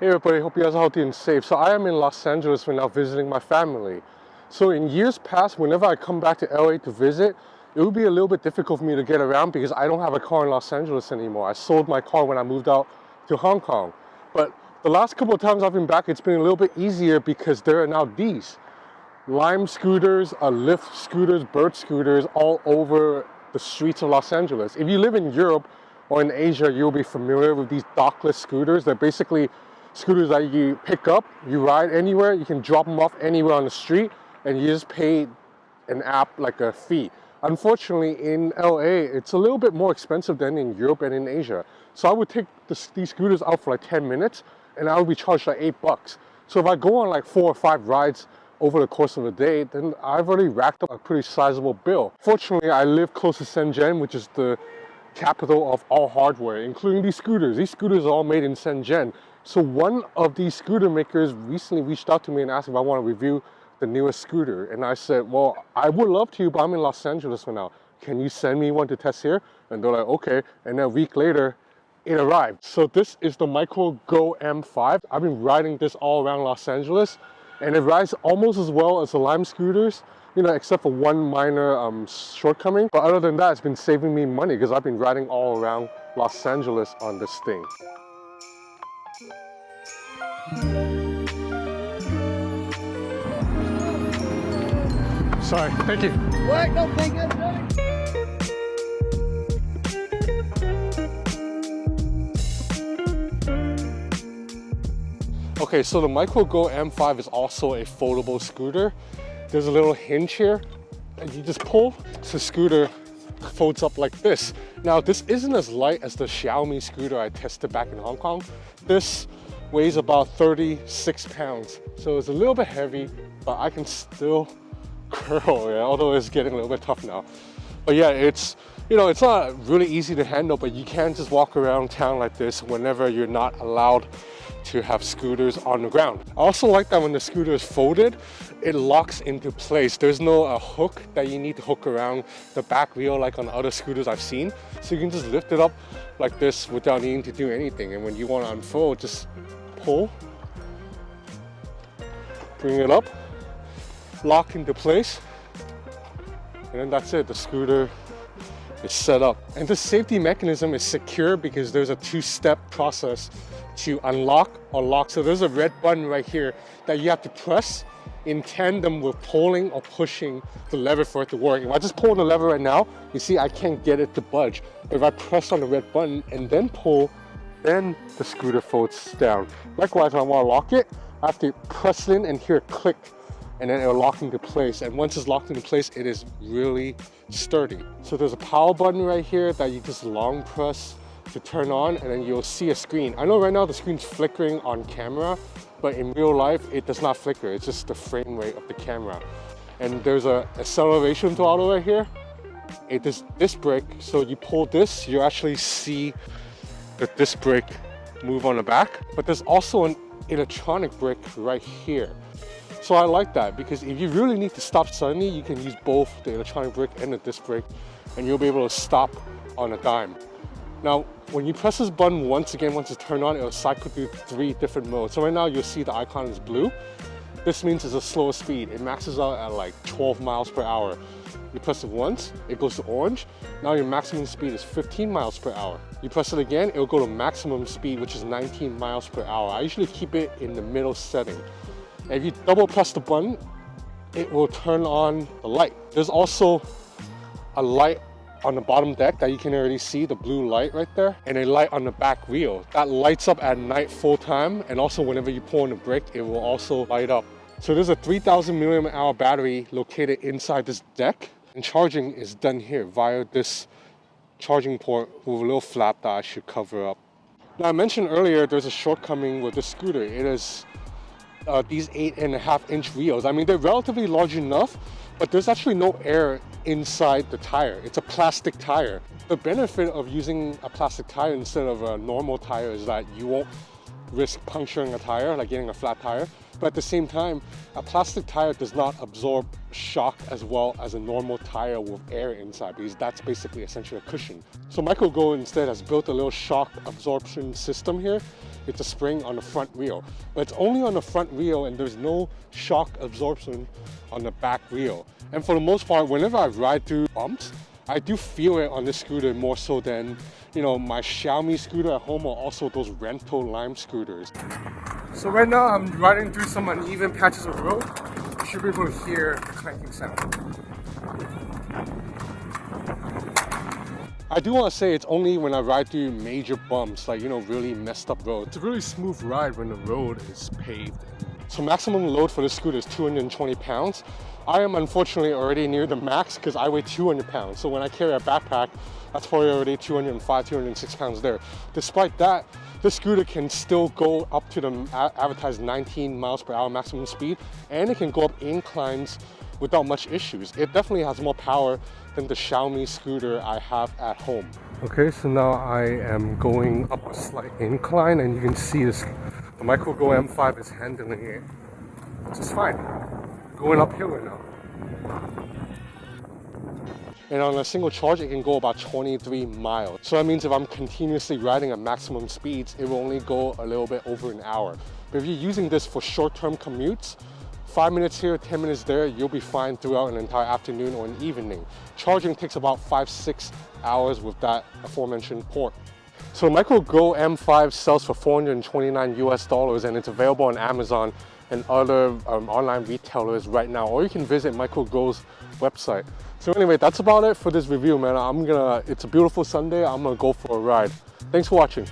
Hey everybody, hope you guys are healthy and safe. So I am in Los Angeles right now visiting my family. So in years past, whenever I come back to LA to visit, it would be a little bit difficult for me to get around because I don't have a car in Los Angeles anymore. I sold my car when I moved out to Hong Kong. But the last couple of times I've been back, it's been a little bit easier because there are now these Lime scooters, Lyft scooters, Bird scooters all over the streets of Los Angeles. If you live in Europe or in Asia, you'll be familiar with these dockless scooters. They're basically scooters that you pick up, you ride anywhere, you can drop them off anywhere on the street, and you just pay an app like a fee. Unfortunately, in LA, it's a little bit more expensive than in Europe and in Asia. So I would take these scooters out for like 10 minutes, and I would be charged like $8. So if I go on like 4 or 5 rides over the course of a day, then I've already racked up a pretty sizable bill. Fortunately, I live close to Shenzhen, which is the capital of all hardware, including these scooters. These scooters are all made in Shenzhen. So one of these scooter makers recently reached out to me and asked if I want to review the newest scooter. And I said, well, I would love to, but I'm in Los Angeles right now. Can you send me one to test here? And they're like, okay. And then a week later, it arrived. So this is the Microgo M5. I've been riding this all around Los Angeles, and it rides almost as well as the Lime scooters, except for one minor shortcoming. But other than that, it's been saving me money because I've been riding all around Los Angeles on this thing. Sorry, thank you. What? No, thank you. Okay, so the Microgo M5 is also a foldable scooter. There's a little hinge here, and you just pull, the scooter folds up like this. Now, this isn't as light as the Xiaomi scooter I tested back in Hong Kong. This weighs about 36 pounds, so it's a little bit heavy, but I can still curl, yeah, although it's getting a little bit tough now. But yeah, it's not really easy to handle, but you can just walk around town like this whenever you're not allowed to have scooters on the ground. I also like that when the scooter is folded, it locks into place. There's no hook that you need to hook around the back wheel like on other scooters I've seen. So you can just lift it up like this without needing to do anything. And when you want to unfold, just pull, bring it up, lock into place, and then that's it. The scooter is set up. And the safety mechanism is secure because there's a 2-step process to unlock or lock. So there's a red button right here that you have to press in tandem with pulling or pushing the lever for it to work. If I just pull on the lever right now, you see I can't get it to budge. But if I press on the red button and then pull, then the scooter folds down. Likewise, when I want to lock it, I have to press in and hear a click, and then it'll lock into place. And once it's locked into place, it is really sturdy. So there's a power button right here that you just long press to turn on, and then you'll see a screen. I know right now the screen's flickering on camera, but in real life, it does not flicker. It's just the frame rate of the camera. And there's a acceleration throttle right here. It is disc brake, so you pull this, you actually see the disc brake move on the back, but there's also an electronic brake right here. So I like that because if you really need to stop suddenly, you can use both the electronic brake and the disc brake, and you'll be able to stop on a dime. Now, when you press this button once it's turned on, it'll cycle through 3 different modes. So right now you'll see the icon is blue. This means it's a slower speed. It maxes out at like 12 miles per hour. You press it once, it goes to orange. Now your maximum speed is 15 miles per hour. You press it again, it'll go to maximum speed, which is 19 miles per hour. I usually keep it in the middle setting. And if you double press the button, it will turn on the light. There's also a light on the bottom deck that you can already see, the blue light right there, and a light on the back wheel. That lights up at night full time, and also whenever you pull on the brake, it will also light up. So there's a 3,000 milliamp hour battery located inside this deck, and charging is done here via this charging port with a little flap that I should cover up. Now I mentioned earlier there's a shortcoming with this scooter. It is these 8.5-inch wheels. I mean, they're relatively large enough, but there's actually no air inside the tire. It's a plastic tire. The benefit of using a plastic tire instead of a normal tire is that you won't risk puncturing a tire, like getting a flat tire. But at the same time, a plastic tire does not absorb shock as well as a normal tire with air inside, because that's basically essentially a cushion. So Microgo instead has built a little shock absorption system here, it's a spring on the front wheel. But it's only on the front wheel and there's no shock absorption on the back wheel. And for the most part, whenever I ride through bumps, I do feel it on this scooter more so than, you know, my Xiaomi scooter at home or also those rental Lime scooters. So right now I'm riding through some uneven patches of road. You should be able to hear the clanking sound. I do want to say it's only when I ride through major bumps, like, you know, really messed up roads. It's a really smooth ride when the road is paved. So maximum load for this scooter is 220 pounds. I am unfortunately already near the max because I weigh 200 pounds. So when I carry a backpack, that's probably already 205, 206 pounds there. Despite that, this scooter can still go up to the advertised 19 miles per hour maximum speed, and it can go up inclines without much issues. It definitely has more power than the Xiaomi scooter I have at home. Okay, so now I am going up a slight incline and you can see this, the Microgo M5 is handling it just fine. Going uphill right now. And on a single charge, it can go about 23 miles. So that means if I'm continuously riding at maximum speeds, it will only go a little bit over an hour. But if you're using this for short-term commutes, 5 minutes here, 10 minutes there, you'll be fine throughout an entire afternoon or an evening. Charging takes about 5-6 hours with that aforementioned port. So Microgo M5 sells for $429 US, and it's available on Amazon and other online retailers right now, or you can visit Microgo's website. So anyway, that's about it for this review, man. It's a beautiful Sunday. I'm gonna go for a ride. Thanks for watching.